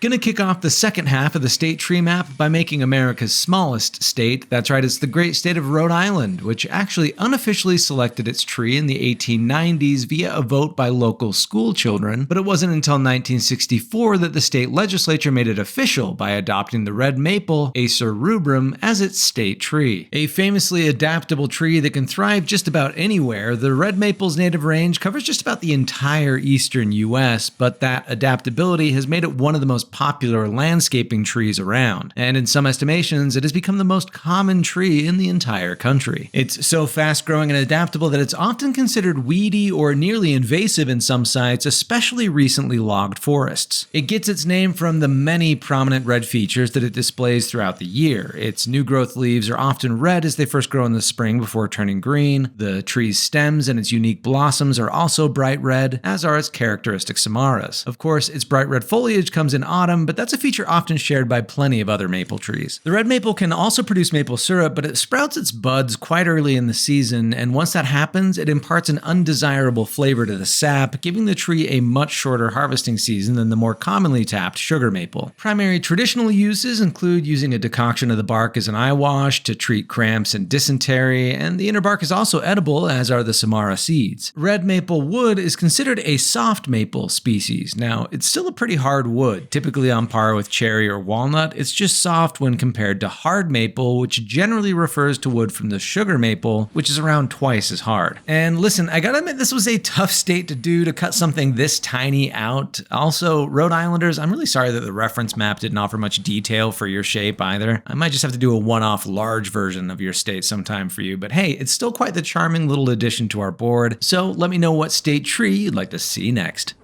Gonna kick off the second half of the state tree map by making America's smallest state. That's right, it's the great state of Rhode Island, which actually unofficially selected its tree in the 1890s via a vote by local school children, but it wasn't until 1964 that the state legislature made it official by adopting the red maple, Acer rubrum, as its state tree. A famously adaptable tree that can thrive just about anywhere, the red maple's native range covers just about the entire eastern US, but that adaptability has made it one of the most popular landscaping trees around, and in some estimations, it has become the most common tree in the entire country. It's so fast-growing and adaptable that it's often considered weedy or nearly invasive in some sites, especially recently logged forests. It gets its name from the many prominent red features that it displays throughout the year. Its new growth leaves are often red as they first grow in the spring before turning green. The tree's stems and its unique blossoms are also bright red, as are its characteristic samaras. Of course, its bright red foliage comes in autumn, but that's a feature often shared by plenty of other maple trees. The red maple can also produce maple syrup, but it sprouts its buds quite early in the season, and once that happens, it imparts an undesirable flavor to the sap, giving the tree a much shorter harvesting season than the more commonly tapped sugar maple. Primary traditional uses include using a decoction of the bark as an eye wash to treat cramps and dysentery, and the inner bark is also edible, as are the samara seeds. Red maple wood is considered a soft maple species. Now, it's still a pretty hard wood, typically on par with cherry or walnut. It's just soft when compared to hard maple, which generally refers to wood from the sugar maple, which is around twice as hard. And listen, I gotta admit, this was a tough state to do, to cut something this tiny out. Also, Rhode Islanders, I'm really sorry that the reference map didn't offer much detail for your shape either. I might just have to do a one-off large version of your state sometime for you, but hey, it's still quite the charming little addition to our board. So let me know what state tree you'd like to see next.